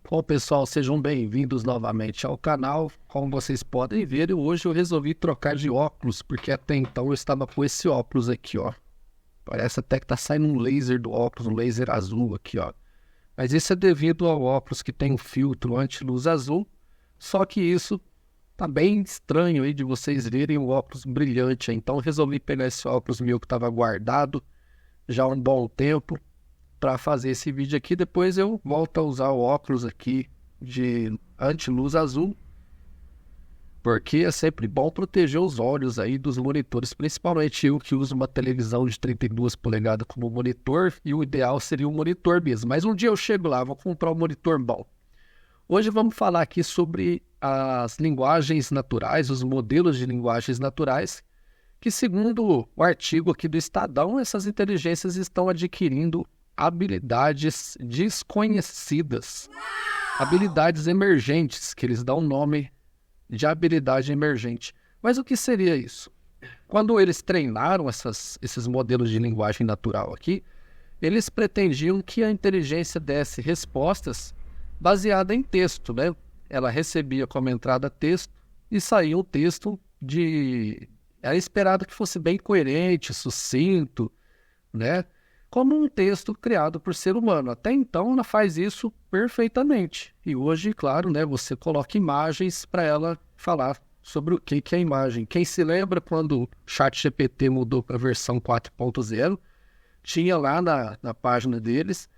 Bom, pessoal, sejam bem-vindos novamente ao canal. Como vocês podem ver, hoje eu resolvi trocar de óculos, porque até então eu estava com esse óculos aqui, ó. Parece até que tá saindo um laser do óculos, um laser azul aqui, ó. Mas isso é devido ao óculos que tem um filtro anti-luz azul, só que isso tá bem estranho aí de vocês verem o óculos brilhante. Então eu resolvi pegar esse óculos meu que estava guardado já há um bom tempo para fazer esse vídeo aqui. Depois eu volto a usar o óculos aqui de anti-luz azul, porque é sempre bom proteger os olhos aí dos monitores, principalmente eu que uso uma televisão de 32 polegadas como monitor, e o ideal seria um monitor mesmo. Mas um dia eu chego lá, vou comprar um monitor bom. Hoje vamos falar aqui sobre as linguagens naturais, os modelos de linguagens naturais, que segundo o artigo aqui do Estadão, essas inteligências estão adquirindo habilidades desconhecidas, habilidades emergentes, que eles dão o nome de habilidade emergente. Mas o que seria isso? Quando eles treinaram esses modelos de linguagem natural aqui, eles pretendiam que a inteligência desse respostas baseadas em texto, né? Ela recebia como entrada texto e saía um texto de... Era esperado que fosse bem coerente, sucinto, né? Como um texto criado por ser humano. Até então ela faz isso perfeitamente. E hoje, claro, né, você coloca imagens para ela falar sobre o que é a imagem. Quem se lembra quando o ChatGPT mudou para a versão 4.0, tinha lá na página deles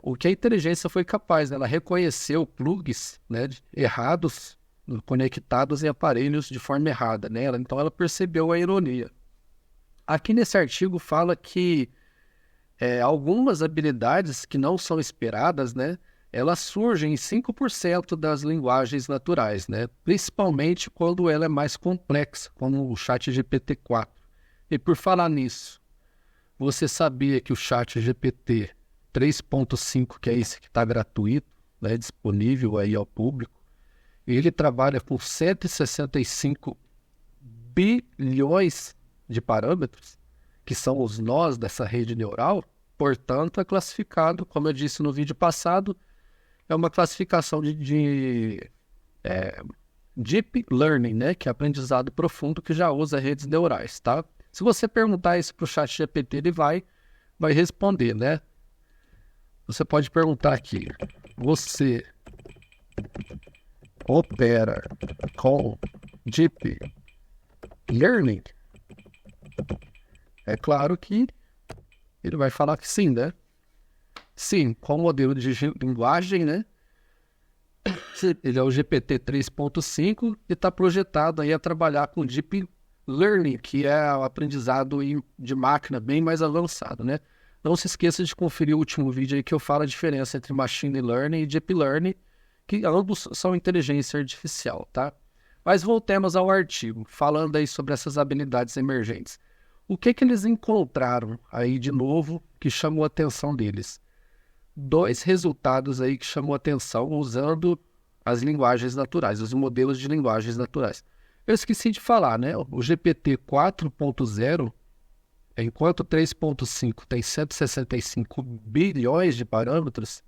o que a inteligência foi capaz, né? Ela reconheceu plugs, né, errados, conectados em aparelhos de forma errada, né? Então ela percebeu a ironia. Aqui nesse artigo fala que algumas habilidades que não são esperadas, né, elas surgem em 5% das linguagens naturais, né, principalmente quando ela é mais complexa, como o ChatGPT-4. E por falar nisso, você sabia que o ChatGPT 3.5, que é esse que está gratuito, né, disponível aí ao público, ele trabalha com 165 bilhões de parâmetros, que são os nós dessa rede neural. Portanto, é classificado, como eu disse no vídeo passado, é uma classificação de Deep Learning, né, que é aprendizado profundo, que já usa redes neurais, tá? Se você perguntar isso para o ChatGPT, ele vai responder, né? Você pode perguntar aqui: você opera com Deep Learning? É claro que ele vai falar que sim, né? Sim, com o modelo de linguagem, né? Ele é o GPT 3.5 e está projetado aí a trabalhar com Deep Learning, que é o aprendizado de máquina bem mais avançado, né? Não se esqueça de conferir o último vídeo aí que eu falo a diferença entre Machine Learning e Deep Learning, que ambos são inteligência artificial, tá? Mas voltemos ao artigo, falando aí sobre essas habilidades emergentes. O que eles encontraram aí de novo que chamou a atenção deles? Dois resultados aí que chamou a atenção usando as linguagens naturais, os modelos de linguagens naturais. Eu esqueci de falar, né? O GPT 4.0, enquanto o 3.5 tem 165 bilhões de parâmetros,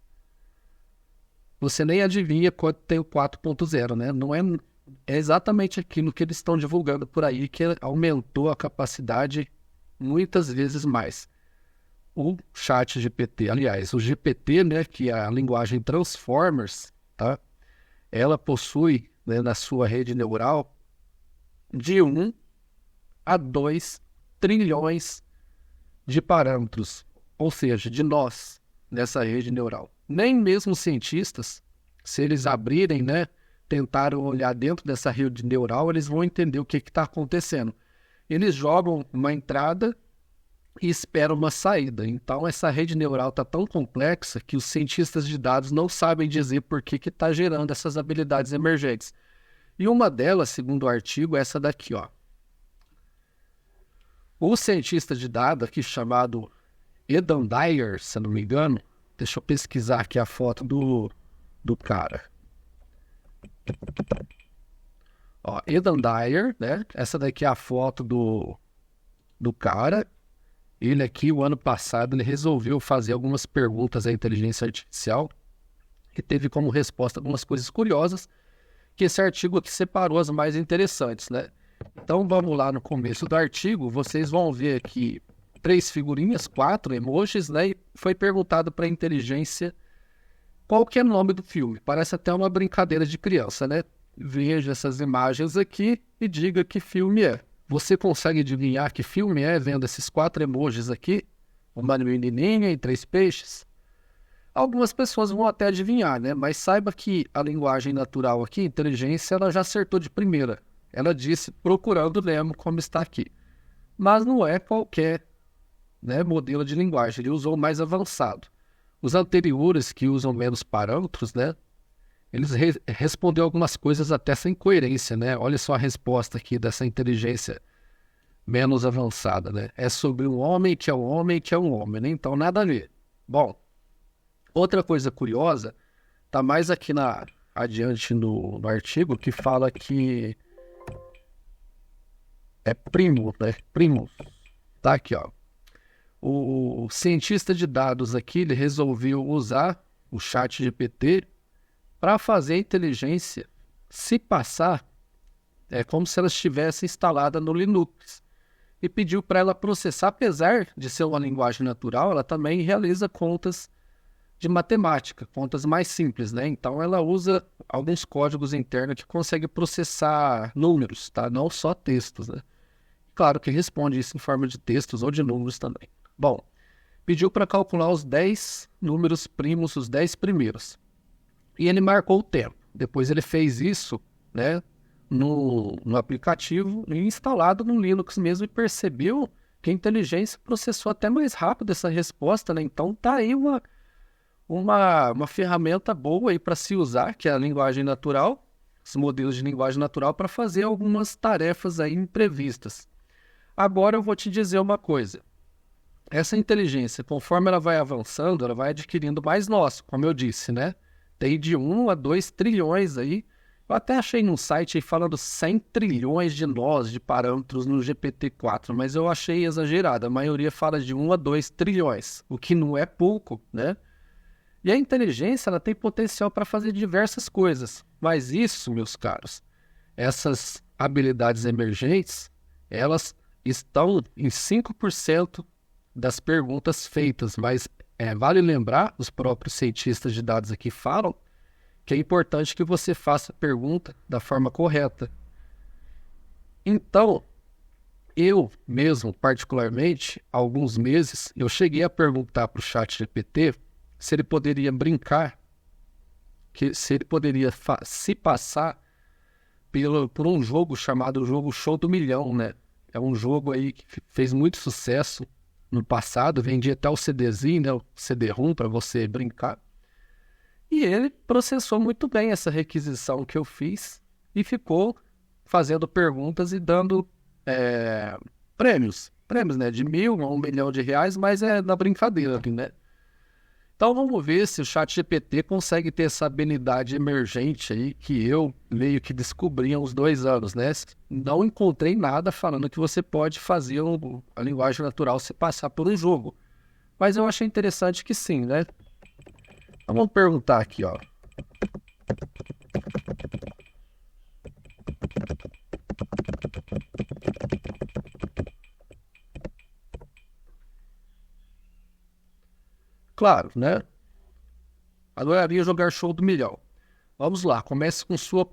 você nem adivinha quanto tem o 4.0, né? Não é exatamente aquilo que eles estão divulgando por aí, que aumentou a capacidade muitas vezes mais. O ChatGPT, aliás, o GPT, né, que é a linguagem Transformers, tá? Ela possui, né, na sua rede neural de 1 a 2 trilhões de parâmetros, ou seja, de nós nessa rede neural. Nem mesmo cientistas, se eles abrirem, né, tentaram olhar dentro dessa rede neural, eles vão entender o que está acontecendo. Eles jogam uma entrada e esperam uma saída. Então, essa rede neural está tão complexa que os cientistas de dados não sabem dizer por que está gerando essas habilidades emergentes. E uma delas, segundo o artigo, é essa daqui, ó. O cientista de dados aqui, chamado Edan Dyer, se não me engano, deixa eu pesquisar aqui a foto do cara. Ó, Edan Dyer, né? Essa daqui é a foto do cara. Ele aqui, o ano passado, ele resolveu fazer algumas perguntas à inteligência artificial que teve como resposta algumas coisas curiosas, que esse artigo aqui separou as mais interessantes, né? Então vamos lá no começo do artigo, vocês vão ver aqui 3 figurinhas, 4 emojis, né? E foi perguntado para a inteligência qual que é o nome do filme. Parece até uma brincadeira de criança, né? Veja essas imagens aqui e diga que filme é. Você consegue adivinhar que filme é vendo esses 4 emojis aqui? Uma menininha e 3 peixes? Algumas pessoas vão até adivinhar, né? Mas saiba que a linguagem natural aqui, inteligência, ela já acertou de primeira. Ela disse procurando Nemo, como está aqui. Mas não é qualquer, né, modelo de linguagem, ele usou o mais avançado. Os anteriores, que usam menos parâmetros, né, eles responderam algumas coisas até sem coerência, né? Olha só a resposta aqui dessa inteligência menos avançada, né? É sobre um homem que é um homem que é um homem, né? Então nada a ver. Bom, outra coisa curiosa, tá mais aqui adiante no artigo, que fala que é primo, né? Primo. Tá aqui, ó. O cientista de dados aqui, ele resolveu usar o chat GPT para fazer a inteligência se passar como se ela estivesse instalada no Linux. E pediu para ela processar, apesar de ser uma linguagem natural, ela também realiza contas de matemática, contas mais simples, né? Então ela usa alguns códigos internos que conseguem processar números, tá? Não só textos, né? Claro que responde isso em forma de textos ou de números também. Bom, pediu para calcular os 10 números primos, os 10 primeiros. E ele marcou o tempo. Depois ele fez isso, né, no aplicativo instalado no Linux mesmo e percebeu que a inteligência processou até mais rápido essa resposta, né? Então tá aí uma ferramenta boa aí para se usar, que é a linguagem natural, os modelos de linguagem natural, para fazer algumas tarefas aí imprevistas. Agora eu vou te dizer uma coisa. Essa inteligência, conforme ela vai avançando, ela vai adquirindo mais nós, como eu disse, né? Tem de 1 a 2 trilhões aí. Eu até achei num site aí falando 100 trilhões de nós, de parâmetros no GPT-4, mas eu achei exagerado. A maioria fala de 1 a 2 trilhões, o que não é pouco, né? E a inteligência, ela tem potencial para fazer diversas coisas. Mas isso, meus caros, essas habilidades emergentes, elas estão em 5% das perguntas feitas, mas vale lembrar, os próprios cientistas de dados aqui falam, que é importante que você faça a pergunta da forma correta. Então, eu mesmo, particularmente, há alguns meses, eu cheguei a perguntar para o ChatGPT se ele poderia brincar, se ele poderia se passar por um jogo chamado Jogo Show do Milhão, né? É um jogo aí que fez muito sucesso no passado, vendia até o CDzinho, né? O CD-ROM para você brincar. E ele processou muito bem essa requisição que eu fiz e ficou fazendo perguntas e dando prêmios, né? De 1.000 a 1 milhão de reais, mas é na brincadeira, né? Então vamos ver se o ChatGPT consegue ter essa habilidade emergente aí que eu meio que descobri há uns 2 anos, né? Não encontrei nada falando que você pode fazer a linguagem natural se passar por um jogo. Mas eu achei interessante que sim, né? Então vamos perguntar aqui, ó. Claro, né? Adoraria jogar Show do Milhão. Vamos lá, comece com sua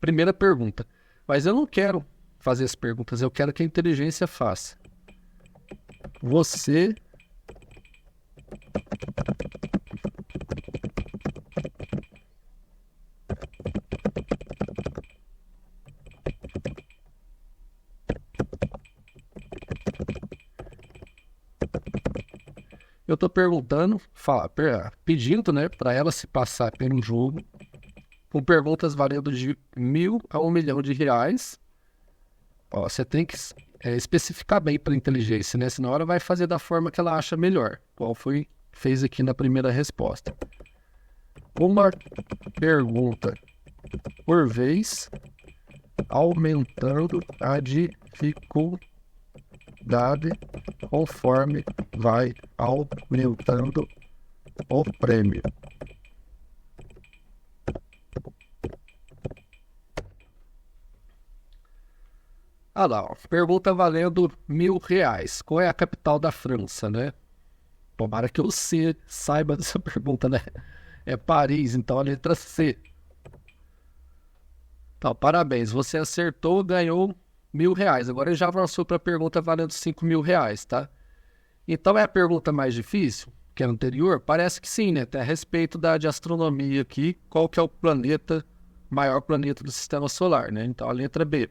primeira pergunta. Mas eu não quero fazer as perguntas, eu quero que a inteligência faça. Você eu estou perguntando, pedindo, né, para ela se passar pelo jogo com perguntas valendo de 1.000 a 1 milhão de reais. Ó, você tem que especificar bem para a inteligência, né? Senão ela vai fazer da forma que ela acha melhor, qual fez aqui na primeira resposta. Uma pergunta por vez, aumentando a dificuldade conforme vai aumentando o prêmio. Ah lá, ó. Pergunta valendo R$ 1.000. Qual é a capital da França, né? Tomara que você saiba dessa pergunta, né? É Paris, então a letra C. Então, parabéns, você acertou, ganhou R$ 1.000. Agora ele já avançou para a pergunta valendo R$ 5.000, tá? Então é a pergunta mais difícil que a anterior? Parece que sim, né? Tem a respeito de astronomia aqui. Qual que é o planeta, maior planeta do sistema solar, né? Então a letra B.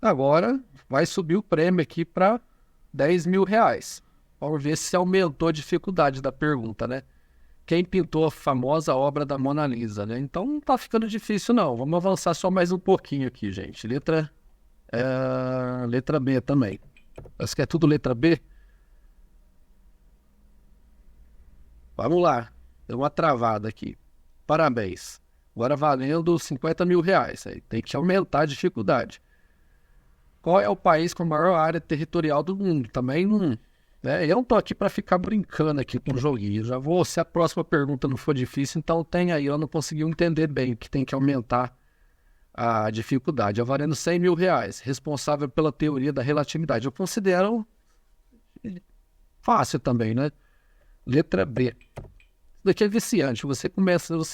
Agora vai subir o prêmio aqui para R$ 10.000. Vamos ver se aumentou a dificuldade da pergunta, né? Quem pintou a famosa obra da Mona Lisa, né? Então não tá ficando difícil, não. Vamos avançar só mais um pouquinho aqui, gente. Letra B também. Acho que é tudo letra B. Vamos lá. Deu uma travada aqui. Parabéns. Agora valendo R$ 50.000. Aí tem que aumentar a dificuldade. Qual é o país com a maior área territorial do mundo? Também não... Né? Eu não tô aqui para ficar brincando aqui com o joguinho. Já vou, se a próxima pergunta não for difícil, então tem aí. Eu não consegui entender bem que tem que aumentar a dificuldade. Valendo R$ 100.000. Responsável pela teoria da relatividade. Eu considero fácil também, né? Letra B. Isso daqui é viciante. Você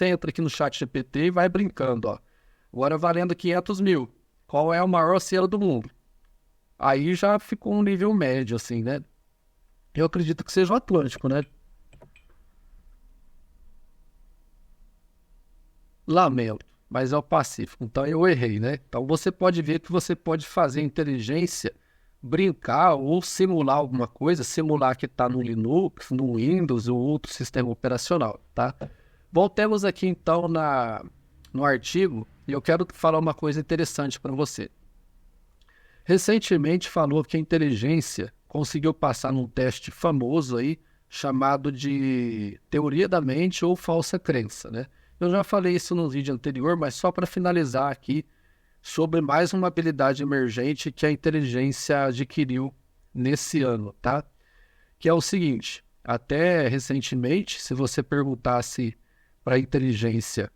entra aqui no chat GPT e vai brincando, ó. Agora valendo R$ 500.000. Qual é o maior oceano do mundo? Aí já ficou um nível médio, assim, né? Eu acredito que seja o Atlântico, né? Lamento, mas é o Pacífico. Então eu errei, né? Então você pode ver que você pode fazer inteligência, brincar ou simular alguma coisa, simular que está no Linux, no Windows ou outro sistema operacional, tá? Voltemos aqui então no artigo e eu quero falar uma coisa interessante para você. Recentemente falou que a inteligência conseguiu passar num teste famoso aí, chamado de teoria da mente ou falsa crença, né? Eu já falei isso no vídeo anterior, mas só para finalizar aqui sobre mais uma habilidade emergente que a inteligência adquiriu nesse ano, tá? Que é o seguinte, até recentemente, se você perguntasse para a inteligência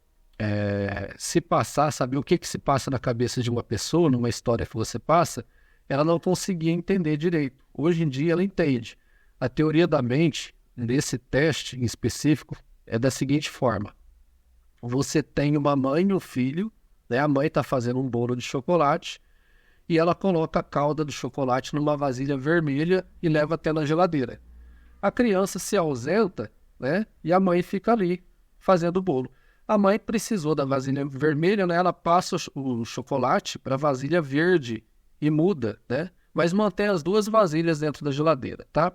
se passar, saber o que se passa na cabeça de uma pessoa, numa história que você passa, ela não conseguia entender direito. Hoje em dia ela entende. A teoria da mente, nesse teste em específico, é da seguinte forma. Você tem uma mãe e um filho, né? A mãe está fazendo um bolo de chocolate e ela coloca a calda do chocolate numa vasilha vermelha e leva até na geladeira. A criança se ausenta, né? E a mãe fica ali fazendo o bolo. A mãe precisou da vasilha vermelha, né? Ela passa o chocolate para a vasilha verde e muda, né? Mas mantém as duas vasilhas dentro da geladeira, tá?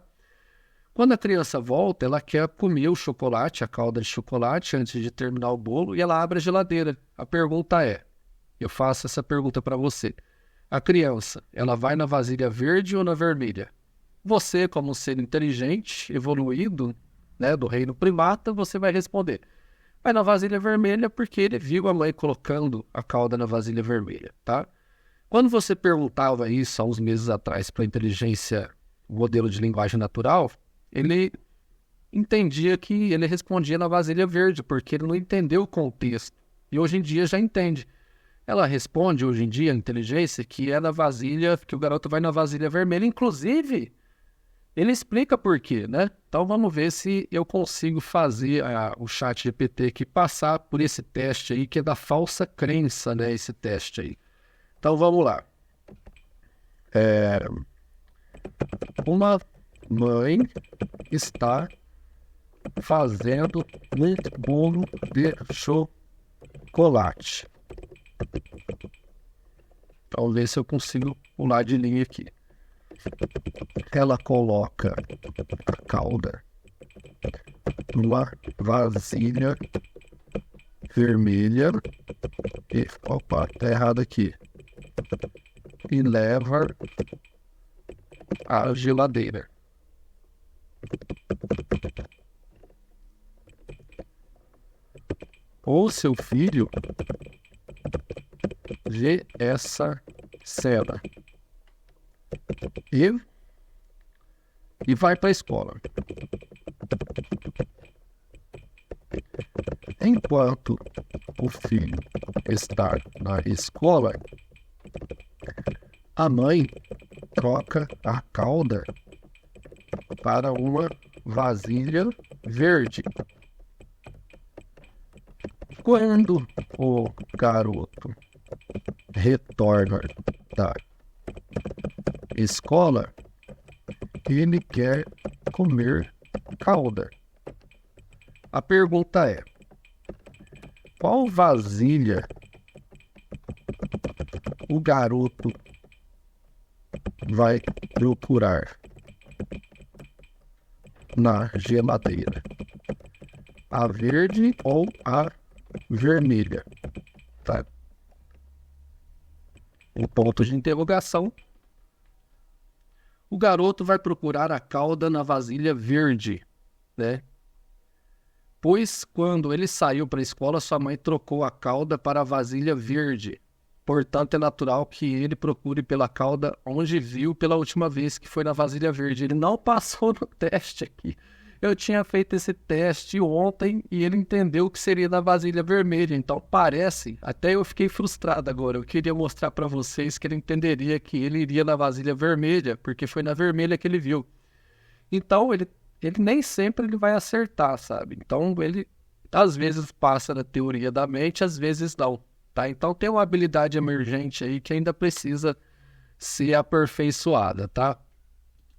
Quando a criança volta, ela quer comer o chocolate, a calda de chocolate, antes de terminar o bolo, e ela abre a geladeira. A pergunta é, eu faço essa pergunta para você. A criança, ela vai na vasilha verde ou na vermelha? Você, como um ser inteligente, evoluído, né, do reino primata, você vai responder. Vai na vasilha vermelha porque ele viu a mãe colocando a calda na vasilha vermelha, tá? Quando você perguntava isso há uns meses atrás para a inteligência, o modelo de linguagem natural, ele entendia que ele respondia na vasilha verde, porque ele não entendeu o contexto. E hoje em dia já entende. Ela responde hoje em dia, a inteligência, que é na vasilha, que o garoto vai na vasilha vermelha. Inclusive, ele explica por quê, né? Então vamos ver se eu consigo fazer o chat GPT aqui passar por esse teste aí, que é da falsa crença, né? Esse teste aí. Então vamos lá. Uma mãe está fazendo um bolo de chocolate. Vamos ver se eu consigo pular de linha aqui. Ela coloca a calda numa vasilha vermelha e, opa, tá errado aqui, e leva à geladeira. O seu filho vê essa cena e vai para a escola. Enquanto o filho está na escola, A mãe troca a cauda para uma vasilha verde. Quando o garoto retorna da escola, ele quer comer calda. A pergunta é: qual vasilha o garoto vai procurar na geladeira? A verde ou a vermelha? Tá? Um ponto de interrogação. O garoto vai procurar a calda na vasilha verde, né? Pois quando ele saiu para a escola, sua mãe trocou a calda para a vasilha verde. Portanto, é natural que ele procure pela calda onde viu pela última vez, que foi na vasilha verde. Ele não passou no teste aqui. Eu tinha feito esse teste ontem e ele entendeu que seria na vasilha vermelha. Então parece, até eu fiquei frustrado agora. Eu queria mostrar para vocês que ele entenderia que ele iria na vasilha vermelha, porque foi na vermelha que ele viu. Então ele nem sempre ele vai acertar, sabe? Então ele às vezes passa na teoria da mente, às vezes não, tá? Então tem uma habilidade emergente aí que ainda precisa ser aperfeiçoada, tá?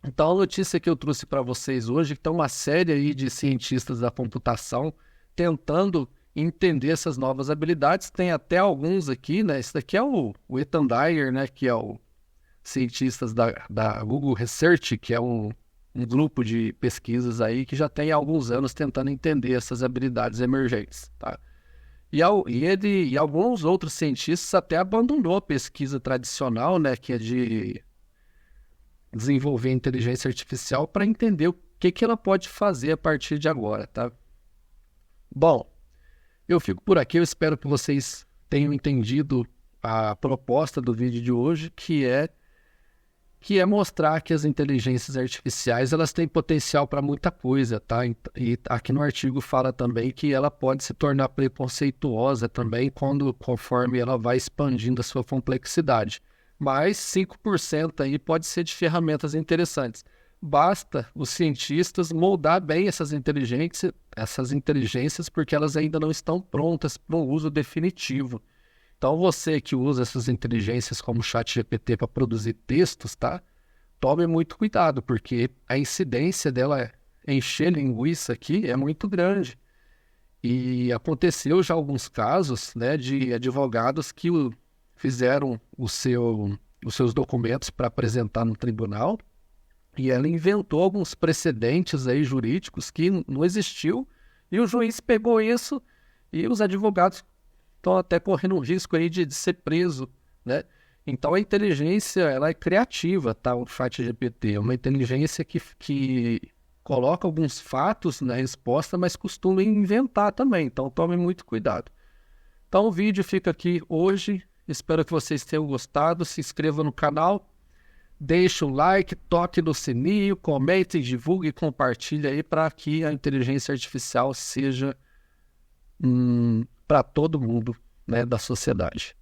Então, a notícia que eu trouxe para vocês hoje é que tem uma série aí de cientistas da computação tentando entender essas novas habilidades. Tem até alguns aqui, né? Esse daqui é o Ethan Dyer, né? Que é o cientistas da Google Research, que é um grupo de pesquisas aí que já tem há alguns anos tentando entender essas habilidades emergentes, tá? Ele e alguns outros cientistas até abandonou a pesquisa tradicional, né? Que é de desenvolver inteligência artificial para entender o que ela pode fazer a partir de agora, tá? Bom, eu fico por aqui, eu espero que vocês tenham entendido a proposta do vídeo de hoje, que é mostrar que as inteligências artificiais elas têm potencial para muita coisa, tá? E aqui no artigo fala também que ela pode se tornar preconceituosa também conforme ela vai expandindo a sua complexidade. Mas 5% aí pode ser de ferramentas interessantes. Basta os cientistas moldar bem essas inteligências porque elas ainda não estão prontas para um uso definitivo. Então você que usa essas inteligências como o ChatGPT para produzir textos, tá? Tome muito cuidado, porque a incidência dela encher linguiça aqui é muito grande. E aconteceu já alguns casos, né, de advogados que fizeram os seus documentos para apresentar no tribunal e ela inventou alguns precedentes aí jurídicos que não existiu e o juiz pegou isso e os advogados estão até correndo um risco aí de ser preso, né? Então a inteligência ela é criativa, tá? O ChatGPT é uma inteligência que coloca alguns fatos na resposta, mas costuma inventar também, então tome muito cuidado. Então o vídeo fica aqui hoje. Espero que vocês tenham gostado. Se inscreva no canal, deixe um like, toque no sininho, comente, divulgue e compartilhe aí para que a inteligência artificial seja para todo mundo, né, da sociedade.